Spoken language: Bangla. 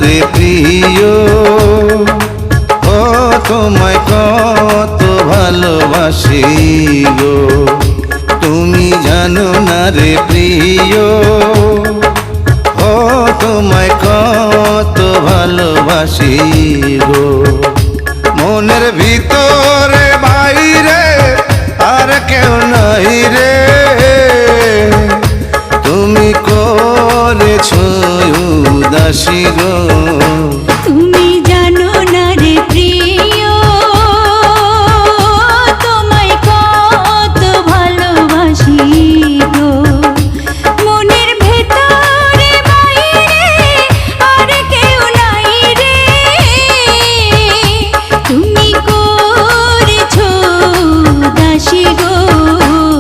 রে প্রিয়, ও তোমায় কত ভালোবাসি গো, তুমি জানো না রে প্রিয়, ও তোমায় কত ভালোবাসি গো। মনের ভিতরে বাইরে আর কেউ নাই রে, তুমি করেছো উদাসী গো।